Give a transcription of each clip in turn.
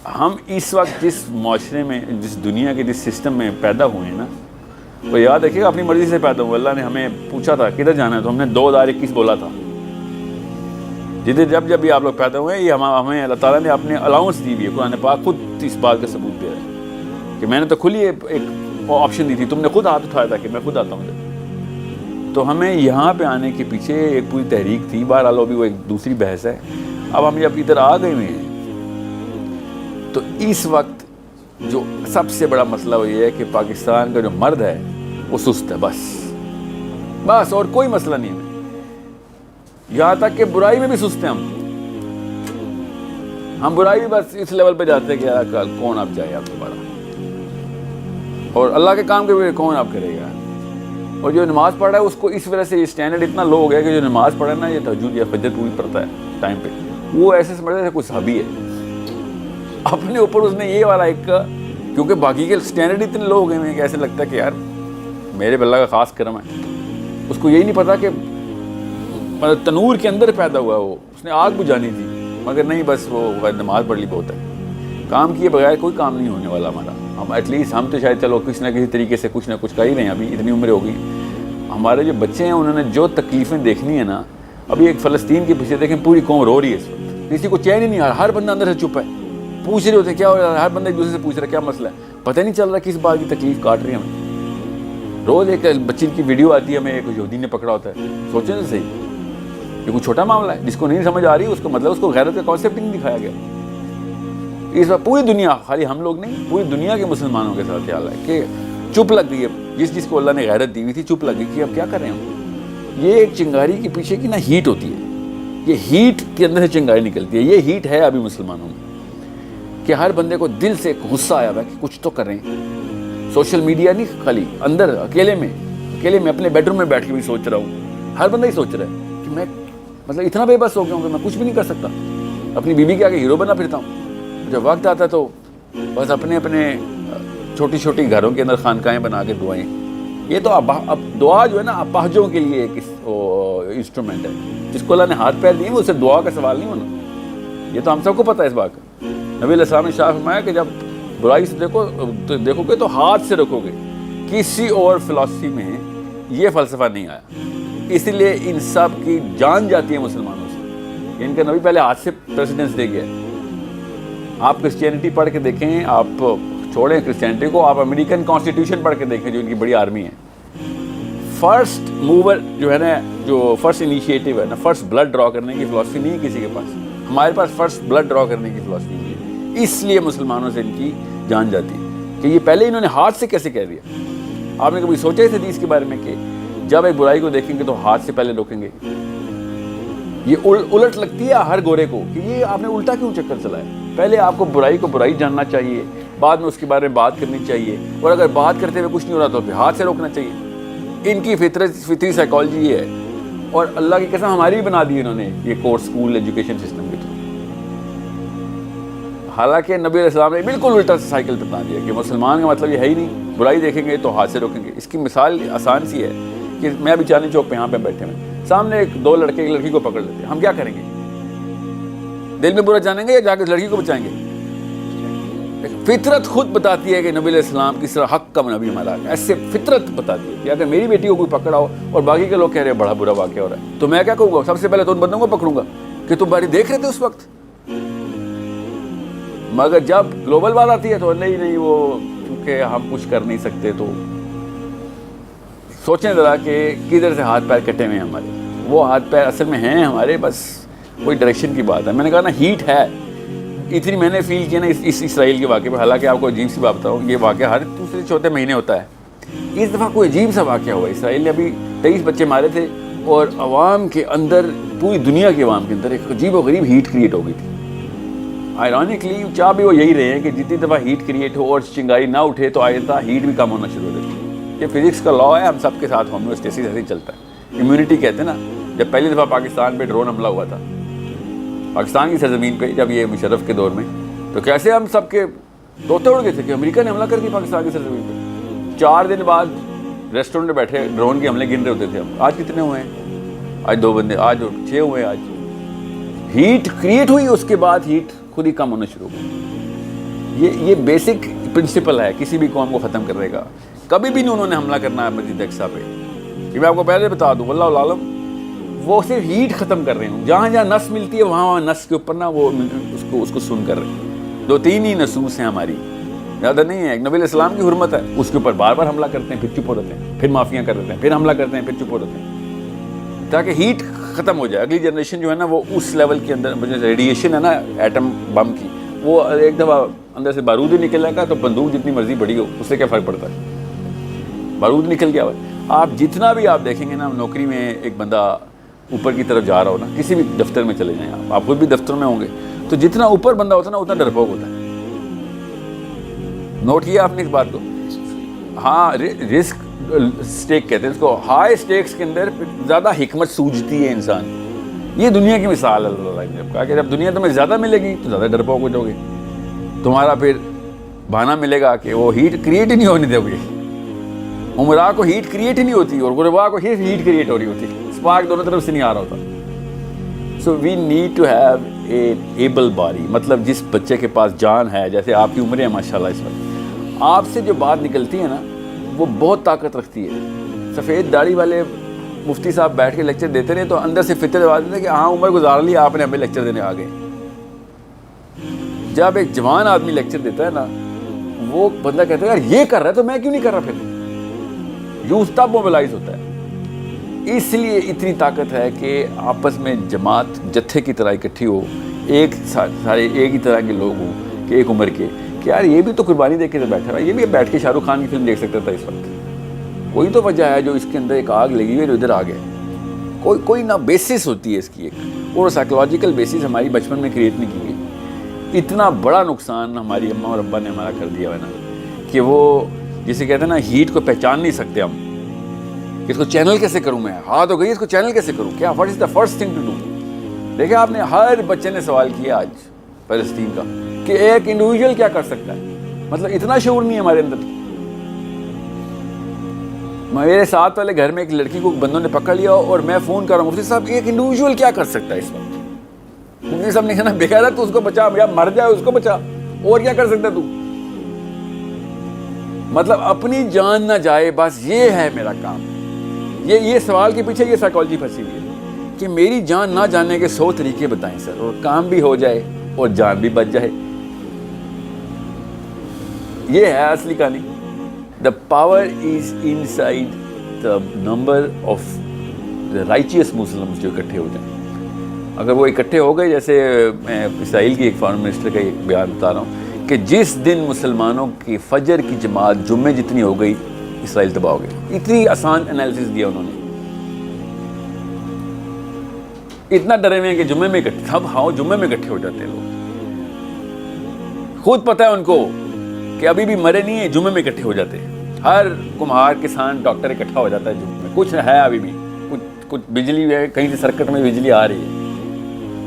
ہم اس وقت جس معاشرے میں, جس دنیا کے جس سسٹم میں پیدا ہوئے ہیں نا, وہ یاد رکھیے گا اپنی مرضی سے پیدا ہوئے. اللہ نے ہمیں پوچھا تھا کدھر جانا ہے, تو ہم نے 2021 بولا تھا. جدھر جب بھی آپ لوگ پیدا ہوئے ہیں, یہ ہمیں اللہ تعالیٰ نے اپنے الاؤنس دی ہوئی ہے. قرآن پاک خود اس بات کا ثبوت دے رہا ہے کہ میں نے تو کھلی ایک آپشن دی تھی, تم نے خود ہاتھ اٹھایا تھا کہ میں خود آتا ہوں. تو ہمیں یہاں پہ آنے کے پیچھے ایک پوری تحریک تھی. بہرحال ابھی وہ ایک دوسری بحث ہے. اب ہم جب ادھر آ گئے ہوئے ہیں تو اس وقت جو سب سے بڑا مسئلہ وہ یہ ہے کہ پاکستان کا جو مرد ہے وہ سست ہے. بس اور کوئی مسئلہ نہیں ہے. یہاں تک کہ برائی میں بھی سست ہیں ہم برائی بھی بس اس لیول پہ جاتے ہیں کہ یار کون آپ جائے آپ دوبارہ, اور اللہ کے کام کے کون آپ کرے گا. اور جو نماز پڑھ رہا ہے اس کو اس وجہ سے یہ اسٹینڈرڈ اتنا لو ہو گیا کہ جو نماز پڑھے نا, یہ تہجد یا فجر پوری پڑھتا ہے ٹائم پہ, وہ ایسے سمجھتا ہے کوئی صحابی ہے. اپنے اوپر اس نے یہ والا ایک, کیونکہ باقی کے اسٹینڈرڈ اتنے لو ہو گئے ہیں کہ ایسے لگتا ہے کہ یار میرے اللہ کا خاص کرم ہے. اس کو یہی نہیں پتا کہ مطلب تنور کے اندر پیدا ہوا وہ, اس نے آگ بجھانی تھی, مگر نہیں بس وہ نماز پڑھ لی بہت ہے. کام کیے بغیر کوئی کام نہیں ہونے والا ہمارا. ہم ایٹ لیسٹ ہم تو شاید چلو کسی نہ کسی طریقے سے کچھ نہ کچھ کر ہی رہے ہیں. ابھی اتنی عمریں ہو گئی, ہمارے جو بچے ہیں انہوں نے جو تکلیفیں دیکھنی ہیں نا, ابھی ایک فلسطین کے پیچھے دیکھیں پوری قوم رو رہی ہے اس وقت. کسی کو چین ہی نہیں آ رہا, ہر بندہ اندر سے چپ ہے, پوچھ رہے ہوتے ہیں کیا ہو رہا ہے, ہر بندہ ایک دوسرے سے پوچھ رہا ہے کیا مسئلہ ہے, پتہ نہیں چل رہا کس بات کی تکلیف کاٹ رہی ہے ہمیں. روز ایک بچی کی ویڈیو آتی ہے, ہمیں ایک یہودی نے پکڑا ہوتا ہے. سوچیں تو صحیح, یہ کوئی چھوٹا معاملہ ہے جس کو نہیں سمجھ آ رہی, اس کو مطلب اس کو غیرت کا کانسیپٹ نہیں دکھایا گیا. اس وقت پوری دنیا, خالی ہم لوگ نہیں, پوری دنیا کے مسلمانوں کے ساتھ خیال ہے کہ چپ لگ گئی ہے. جس کو اللہ نے غیرت دی ہوئی تھی چپ لگ گئی کہ اب کیا کر رہے ہیں. یہ ایک چنگاری کے پیچھے کی نا ہیٹ ہوتی ہے, یہ ہیٹ کے اندر سے چنگاری نکلتی ہے. یہ ہیٹ ہے ابھی مسلمانوں میں کہ ہر بندے کو دل سے ایک غصہ آیا ہوا ہے کہ کچھ تو کریں. سوشل میڈیا نہیں, خالی اندر اکیلے میں اپنے بیڈ روم میں بیٹھ کے بھی سوچ رہا ہوں. ہر بندہ ہی سوچ رہا ہے کہ میں مطلب اتنا بے بس ہو گیا ہوں کہ میں کچھ بھی نہیں کر سکتا. اپنی بیوی کے آگے ہیرو بنا پھرتا ہوں. جب وقت آتا ہے تو بس اپنے چھوٹی چھوٹی گھروں کے اندر خانقاہیں بنا کے دعائیں. یہ تو اب دعا جو ہے نا اپاہجوں کے لیے ایک انسٹرومنٹ ہے. جس کو اللہ نے ہاتھ پیر دیے وہ اسے دعا کا سوال نہیں ہونا. یہ تو ہم سب کو پتہ ہے اس بات کا. نبی علیہ السلام نے شاہ فرمایا کہ جب برائی سے دیکھو گے تو ہاتھ سے رکھو گے. کسی اور فلسفی میں یہ فلسفہ نہیں آیا, اسی لیے ان سب کی جان جاتی ہے مسلمانوں سے. ان کا نبی پہلے ہاتھ سے پریسیڈنس دے گیا. آپ کرسچینٹی پڑھ کے دیکھیں, آپ چھوڑیں کرسچینٹی کو, آپ امریکن کانسٹیٹیوشن پڑھ کے دیکھیں جو ان کی بڑی آرمی ہے. فرسٹ موور جو ہے نا, جو فرسٹ انیشیٹو ہے نا, فرسٹ بلڈ ڈرا کرنے کی فلسفی نہیں ہے کسی کے پاس. ہمارے پاس فرسٹ بلڈ ڈرا کرنے کی فلسفی نہیں ہے. اس لیے مسلمانوں سے ان کی جان جاتی ہے کہ یہ پہلے انہوں نے ہاتھ سے کیسے کہہ دیا. آپ نے کبھی سوچا اس حدیث کے بارے میں کہ جب ایک برائی کو دیکھیں گے تو ہاتھ سے پہلے روکیں گے. یہ الٹ لگتی ہے ہر گورے کو کہ یہ آپ نے الٹا کیوں چکر چلایا. پہلے آپ کو برائی جاننا چاہیے, بعد میں اس کے بارے میں بات کرنی چاہیے, اور اگر بات کرتے ہوئے کچھ نہیں ہو رہا تو پھر ہاتھ سے روکنا چاہیے. ان کی فطری سائیکالوجی یہ ہے. اور اللہ کی قسم ہماری بھی بنا دی انہوں نے یہ کورس اسکول ایجوکیشن سسٹم کے تھرو. حالانکہ نبی علیہ السلام نے بالکل الٹا سائیکل بتا دیا کہ مسلمان کا مطلب یہ ہے ہی نہیں, برائی دیکھیں گے تو ہاتھ سے روکیں گے. اس کی مثال آسان سی ہے کہ میں ابھی چاندنی چوک پہ یہاں پہ بیٹھے ہیں, سامنے دو لڑکے ایک لڑکی کو پکڑ لیتے ہیں, ہم کیا کریں گے؟ دل میں برا جانیں گے یا جا کے لڑکی کو بچائیں گے؟ فطرت خود بتاتی ہے کہ نبی علیہ السلام کس طرح حق کا نبی ہمارا ہے. ایسے فطرت بتاتی ہے کہ اگر میری بیٹی کو کوئی پکڑا ہو اور باقی کے لوگ کہہ رہے ہیں بڑا برا واقعہ ہو رہا ہے, تو میں کیا کہوں گا؟ سب سے پہلے تو ان بندوں کو پکڑوں گا کہ تم باری دیکھ رہے تھے اس وقت. مگر جب گلوبل بات آتی ہے تو نہیں وہ کیونکہ ہم کچھ کر نہیں سکتے. تو سوچیں ذرا کہ کدھر سے ہاتھ پیر کٹے ہوئے ہیں ہمارے. وہ ہاتھ پیر اصل میں ہیں ہمارے, بس کوئی ڈائریکشن کی بات ہے. میں نے کہا نا ہیٹ ہے اتنی, میں نے فیل کیا نا اس اسرائیل کے واقعے پہ. حالانکہ آپ کو عجیب سی بات بتاؤں, یہ واقعہ ہر دوسرے چوتھے مہینے ہوتا ہے. اس دفعہ کوئی عجیب سا واقعہ ہوا. اسرائیل نے ابھی 23 بچے مارے تھے, اور عوام کے اندر, پوری دنیا کے عوام کے اندر ایک عجیب و غریب ہیٹ کریٹ ہو گئی تھی. آئرونکلی چاہ بھی وہ یہی رہے ہیں کہ جتنی دفعہ ہیٹ کریٹ ہو اور چنگاری نہ اٹھے تو آئندہ ہیٹ بھی کم ہونا شروع ہو جاتی ہے. یہ فزکس کا لا ہے, ہم سب کے ساتھ ہومیوسٹیسس ایسے ہی چلتا ہے. امیونٹی کہتے ہیں نا. جب پہلی دفعہ پاکستان پہ ڈرون حملہ ہوا تھا, پاکستان کی سرزمین پہ, جب یہ مشرف کے دور میں, تو کیسے ہم سب کے طوطے اڑ گئے تھے کہ امریکا نے حملہ کر دیا پاکستان کی سرزمین پہ. 4 دن بعد ریسٹورنٹ میں بیٹھے ڈرون کے حملے گن رہے ہوتے تھے ہم. آج کتنے ہوئے ہیں؟ آج 2 بندے, آج 6 ہوئے. آج ہیٹ کریٹ ہوئی, اس کے بعد ہیٹ خود ہی کم ہونا شروع ہو گئی. یہ بیسک پرنسپل ہے کسی بھی قوم کو ختم کرنے کا. کبھی بھی نہیں انہوں نے حملہ کرنا ہے مسجد اقصیٰ پہ. یہ میں آپ کو پہلے بتا دوں واللہ عالم, وہ صرف ہیٹ ختم کر رہے ہیں. جہاں جہاں نس ملتی ہے وہاں نس کے اوپر نا وہ اس کو سن کر رہے ہیں. 2-3 ہی نصوص ہیں ہماری, زیادہ نہیں ہے. ایک نبی علیہ السلام کی حرمت ہے, اس کے اوپر بار بار حملہ کرتے ہیں پھر چپ ہو رہتے ہیں, پھر معافیاں کر دیتے ہیں, پھر حملہ کرتے ہیں, پھر چپ ہو رہتے ہیں, تاکہ ہیٹ ختم ہو جائے. اگلی جنریشن جو ہے نا وہ اس لیول کے اندر, ریڈیشن ہے نا ایٹم بم کی, وہ ایک دفعہ اندر سے بارود ہی نکلنے کا تو بندوق جتنی مرضی بڑی ہو اس سے کیا فرق پڑتا ہے, بارود نکل گیا. آپ جتنا بھی آپ دیکھیں گے نا نوکری میں ایک بندہ اوپر کی طرف جا رہا ہو نا, کسی بھی دفتر میں چلے جائیں آپ خود بھی دفتر میں ہوں گے, تو جتنا اوپر بندہ ہوتا ہے نا اتنا ڈرپوک ہوتا ہے. نوٹ کیا آپ نے اس بات کو؟ ہاں, رسک سٹیک کہتے ہیں اس کو. ہائی سٹیکس کے اندر زیادہ حکمت سوجتی ہے انسان. یہ دنیا کی مثال ہے. اللہ نے کہا کہ جب دنیا تمہیں زیادہ ملے گی تو زیادہ ڈرپوک ہو جاؤ گے, تمہارا پھر بہانہ ملے گا کہ وہ ہیٹ کریٹ ہی نہیں ہونے دو گے. عمرا کو ہیٹ کریٹ ہی نہیں ہوتی اور غربا کو ہیٹ کریٹ ہو رہی ہوتی, اسپارک دونوں طرف سے نہیں آ رہا ہوتا. So we need to have a able body, مطلب جس بچے کے پاس جان ہے, جیسے آپ کی عمریں ہیں ماشاءاللہ اس وقت, آپ سے جو بات نکلتی ہے نا وہ بہت طاقت رکھتی ہے. سفید داڑھی والے مفتی صاحب بیٹھ کے لیکچر دیتے رہے تو اندر سے فطرت آواز دیتے کہ ہاں عمر گزار لی, آپ نے ہمیں لیکچر دینے آ گئے. جب ایک جوان آدمی لیکچر دیتا ہے نا, وہ بندہ کہتا ہے یار یہ کر رہا ہے تو میں کیوں نہیں کر رہا, پھر یوز تب موبلائز ہوتا ہے. اس لیے اتنی طاقت ہے کہ آپس میں جماعت جتھے کی طرح اکٹھی ہو, ایک سارے ایک ہی طرح کے لوگ ہوں کہ ایک عمر کے, کہ یار یہ بھی تو قربانی دے کے بیٹھا رہا ہے, یہ بھی بیٹھ کے شاہ رخ خان کی فلم دیکھ سکتا تھا اس وقت. کوئی تو وجہ ہے جو اس کے اندر ایک آگ لگی ہوئی ہے جو ادھر آ گیا. کوئی نہ بیسس ہوتی ہے اس کی ایک, اور سائیکولوجیکل بیسس ہماری بچپن میں کریٹ نہیں کی گئی. اتنا بڑا نقصان ہماری اماں اور ابا نے ہمارا کر دیا ہے نا کہ وہ جسے کہتے ہیں نا ہیٹ کو پہچان نہیں سکتے ہم, کہ اس کو چینل کیسے کروں میں, ہاتھ ہو گئی اس کو چینل کیسے کروں, کیا what is the first thing to do. دیکھیں آپ نے ہر بچے نے سوال کیا آج فلسطین کا کہ ایک انڈیویجول کیا کر سکتا ہے, مطلب اتنا شعور نہیں ہے ہمارے اندر. میرے ساتھ والے گھر میں ایک لڑکی کو بندوں نے پکڑ لیا اور میں فون کر رہا ہوں مفتی صاحب ایک انڈیویجول کیا کر سکتا ہے اس وقت. مفتی صاحب نے کہا بغیر تو اس کو بچا, یا مر جائے اس کو بچا, اور کیا کر سکتا ہے تو. مطلب اپنی جان نہ جائے, بس یہ ہے میرا کام. یہ سوال کے پیچھے یہ سائیکالوجی پھنسی ہوئی ہے کہ میری جان نہ جانے کے 100 طریقے بتائیں سر, اور کام بھی ہو جائے اور جان بھی بچ جائے. یہ ہے اصلی کہانی. The power is inside the number of the righteous Muslims جو اکٹھے ہو جائیں. اگر وہ اکٹھے ہو گئے, جیسے میں اسرائیل کی ایک فارن منسٹر کا ایک بیان بتا رہا ہوں کہ جس دن مسلمانوں کی فجر کی جماعت جمعے جتنی ہو گئی اسرائیل تباہ ہو گئی. اتنی آسان انالیسس دیا انہوں نے. اتنا ڈرے ہوئے ہیں کہ جمعے میں اکٹھے, اب ہاں جمعے میں اکٹھے ہو جاتے ہیں لوگ. خود پتہ ہے ان کو کہ ابھی بھی مرے نہیں ہیں, جمعے میں اکٹھے ہو جاتے ہیں. ہر کمہار کسان ڈاکٹر اکٹھا ہو جاتا ہے جمعے میں. کچھ ہے ابھی بھی, کچھ بجلی ہے, کہیں سے سرکٹ میں بجلی آ رہی ہے.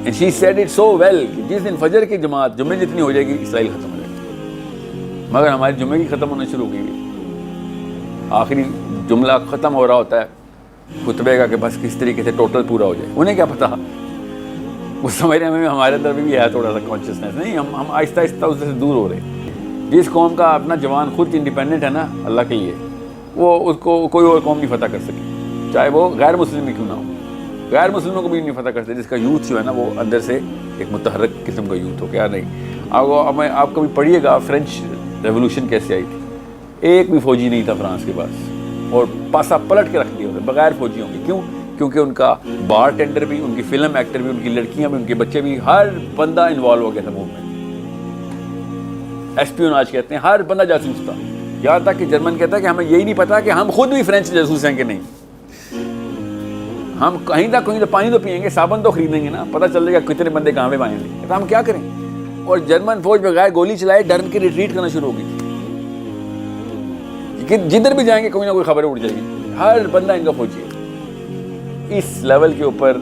And she said it so well کہ جس دن فجر کی جماعت جمعے جتنی ہو جائے گی اسرائیل ختم ہو جائے گی. مگر ہماری جمعے کی ختم ہونا شروع ہو گئی. آخری جملہ ختم ہو رہا ہوتا ہے خطبے کا کہ بس کس طریقے سے ٹوٹل پورا ہو جائے. انہیں کیا پتا, وہ سمجھ رہے ہیں ہمارے اندر بھی ہے تھوڑا سا کانشیسنیس. نہیں, ہم آہستہ آہستہ اس سے دور ہو رہے ہیں. جس قوم کا اپنا جوان خود انڈیپینڈنٹ ہے نا اللہ کے لیے, وہ اس کو کوئی اور قوم نہیں فتح کر سکے, چاہے وہ غیر مسلم ہی کیوں نہ ہو. غیر مسلموں کو بھی نہیں فتح کرتے جس کا یوتھ جو ہے نا وہ اندر سے ایک متحرک قسم کا یوتھ ہو. کیا نہیں, آپ کبھی پڑھیے گا فرینچ ریولوشن کیسے آئی تھی. ایک بھی فوجی نہیں تھا فرانس کے پاس, اور پاسا پلٹ کے رکھ دیا ہوتے بغیر فوجیوں کے. کیوں؟ کیونکہ ان کا بار ٹینڈر بھی, ان کی فلم ایکٹر بھی, ان کی لڑکیاں بھی, ان کے بچے بھی, ہر بندہ انوالو ہو گیا تھا موومنٹ. ایسپیوناج کہتے ہیں, ہر بندہ جاسوس تھا. یہاں تک کہ جرمن کہتا ہے کہ ہمیں یہی نہیں پتا کہ ہم خود بھی فرینچ جاسوس ہیں کہ نہیں. ہم کہیں تو پانی تو پئیں گے, صابن تو خریدیں گے نا, پتہ چل جائے گا کتنے بندے کہاں پہ پائیں گے, تو ہم کیا کریں. اور جرمن فوج بغیر گولی چلائے ڈر کے ریٹریٹ کرنا شروع ہو گئی کہ جدھر بھی جائیں گے کوئی نہ کوئی خبر اڑ جائے گی. ہر بندہ ان کا فوجی ہے. اس لیول کے اوپر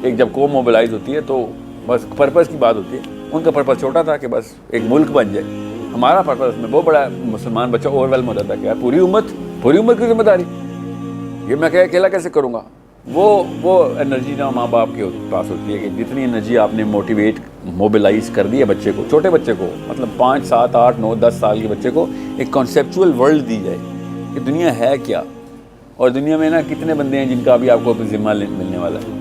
ایک جب قوم موبلائز ہوتی ہے تو بس پرپس کی بات ہوتی ہے. ان کا پرپس چھوٹا تھا کہ بس ایک ملک بن جائے. ہمارا پرپس میں بہت بڑا مسلمان بچہ اوور ویلم ہو جاتا ہے کہ یار پوری امت کی ذمہ داری, یہ میں اکیلا کیسے کروں گا. وہ انرجی نہ ماں باپ کے پاس ہوتی ہے کہ جتنی انرجی آپ نے موٹیویٹ موبلائز کر دی ہے بچے کو، چھوٹے بچے کو، مطلب 5 7 8 9 10 سال کے بچے کو ایک کانسیپچول ورلڈ دی جائے کہ دنیا ہے کیا، اور دنیا میں نا کتنے بندے ہیں جن کا ابھی آپ کو ذمہ ملنے والا ہے.